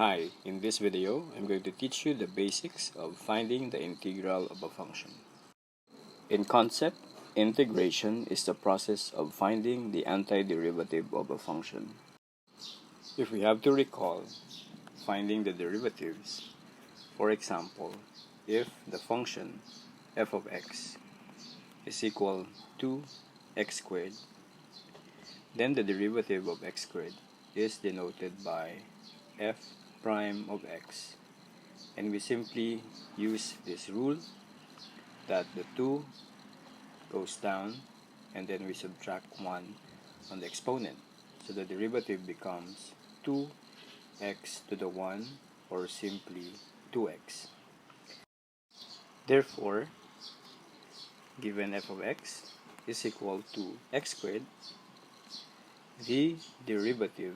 Hi, in this video, I'm going to teach you the basics of finding the integral of a function. In concept, integration is the process of finding the antiderivative of a function. If we have to recall finding the derivatives, for example, if the function f of x is equal to x squared, then the derivative of x squared is denoted by f prime of x, and we simply use this rule that the 2 goes down and then we subtract 1 on the exponent, so the derivative becomes 2x to the 1, or simply 2x. Therefore, given f of x is equal to x squared, the derivative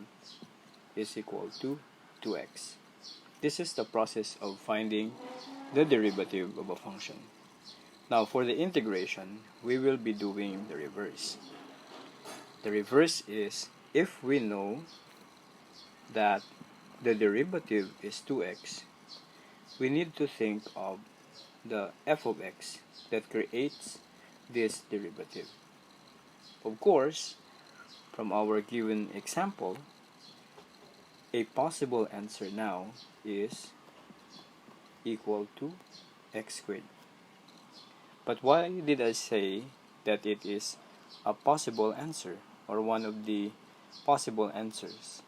is equal to 2x. This is the process of finding the derivative of a function. Now, for the integration, we will be doing the reverse. The reverse is, if we know that the derivative is 2x, we need to think of the f of x that creates this derivative. Of course, from our given example, a possible answer now is equal to x squared. But why did I say that it is a possible answer, or one of the possible answers?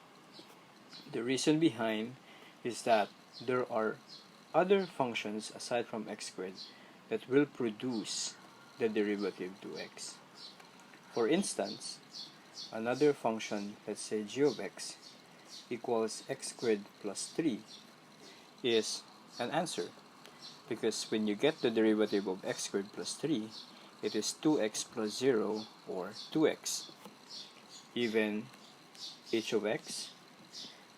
The reason behind is that there are other functions aside from x squared that will produce the derivative to x. For instance, another function, let's say g of x equals x squared plus 3, is an answer, because when you get the derivative of x squared plus 3, it is 2x plus 0, or 2x. Even h of x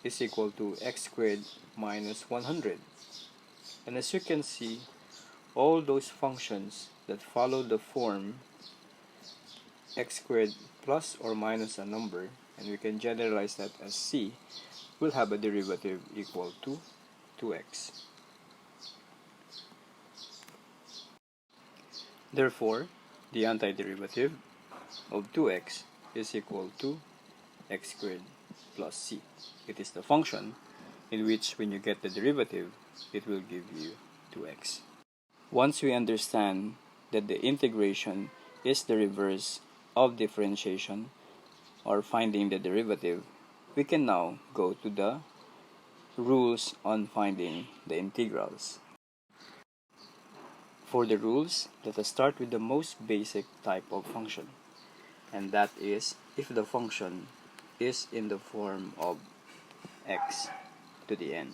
is equal to x squared minus 100. And as you can see, all those functions that follow the form x squared plus or minus a number, and we can generalize that as c, will have a derivative equal to 2x. Therefore, the antiderivative of 2x is equal to x squared plus c. It is the function in which when you get the derivative, it will give you 2x. Once we understand that the integration is the reverse of differentiation, or finding the derivative, we can now go to the rules on finding the integrals. For the rules, let us start with the most basic type of function, and that is if the function is in the form of x to the n.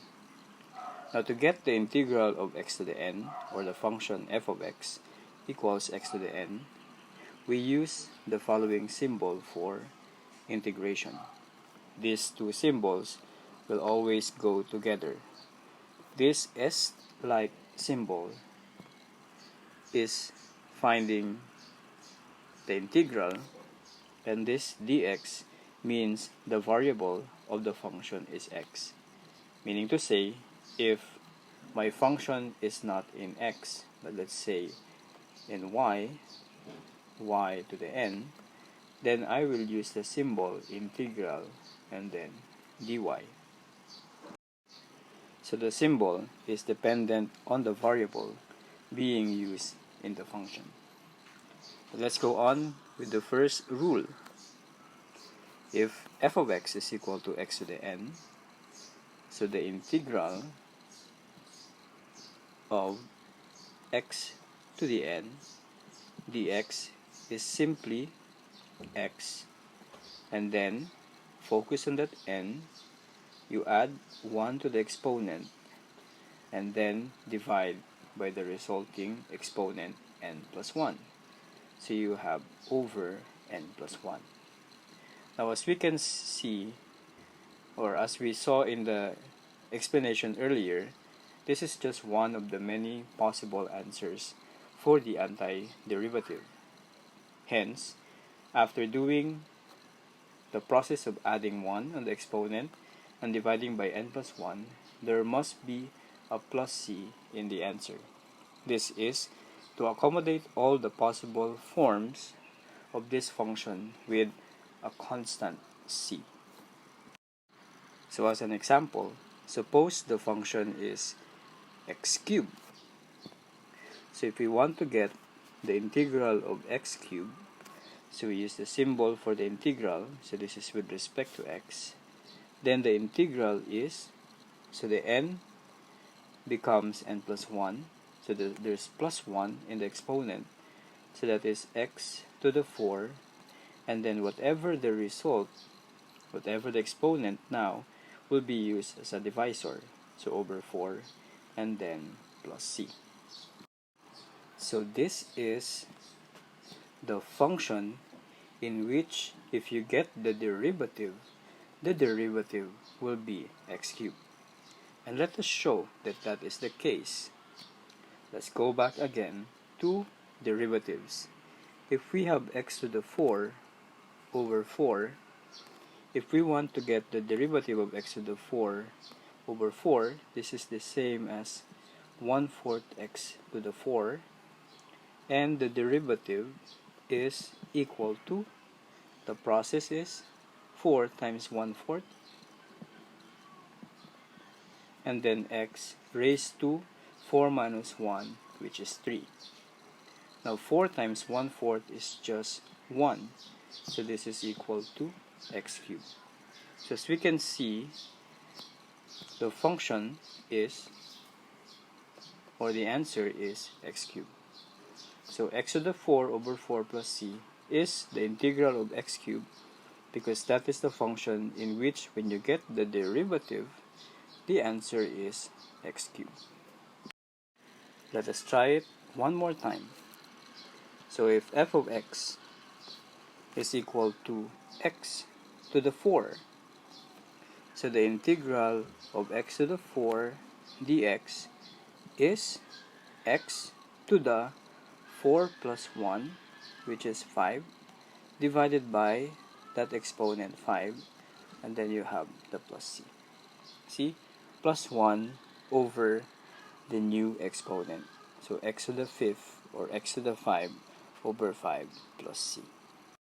Now, to get the integral of x to the n, or the function f of x equals x to the n, we use the following symbol for integration. These two symbols will always go together. This S-like symbol is finding the integral, and this dx means the variable of the function is x. Meaning to say, if my function is not in x, but let's say in y to the n, then I will use the symbol integral and then dy. So the symbol is dependent on the variable being used in the function. Let's go on with the first rule. If f of x is equal to x to the n, so the integral of x to the n dx is simply x, and then focus on that n, you add 1 to the exponent, and then divide by the resulting exponent n plus 1. So you have over n plus 1. Now, as we can see, or as we saw in the explanation earlier, this is just one of the many possible answers for the antiderivative. Hence, after doing the process of adding 1 on the exponent and dividing by n plus 1, there must be a plus c in the answer. This is to accommodate all the possible forms of this function with a constant c. So as an example, suppose the function is x cubed. So if we want to get the integral of x cubed, so we use the symbol for the integral, so this is with respect to x, then the integral is, so the n becomes n plus 1, so there's plus 1 in the exponent, so that is x to the 4, and then whatever the result, whatever the exponent now, will be used as a divisor, so over 4, and then plus c. So this is the function in which if you get the derivative will be x cubed. And let us show that that is the case. Let's go back again to derivatives. If we have x to the 4 over 4, if we want to get the derivative of x to the 4 over 4, this is the same as 1/4 x to the 4, and the derivative is equal to, the process is 4 times 1/4, and then x raised to 4 minus 1, which is 3. Now 4 times 1/4 is just 1, so this is equal to x cubed. So as we can see, the function is, or the answer is x cubed. So x to the 4 over 4 plus c is the integral of x cubed, because that is the function in which when you get the derivative, the answer is x cubed. Let us try it one more time. So if f of x is equal to x to the 4, so the integral of x to the 4 dx is x to the 4 plus 1, which is 5, divided by that exponent 5, and then you have the plus c. See? Plus 1 over the new exponent. So x to the 5th or x to the 5 over 5 plus c.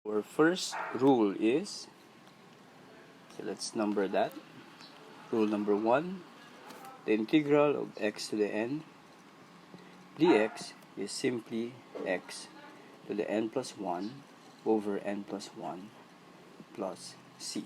Our first rule is, so let's number that. Rule number 1, the integral of x to the n dx is simply x to the n plus 1 over n plus 1 plus c.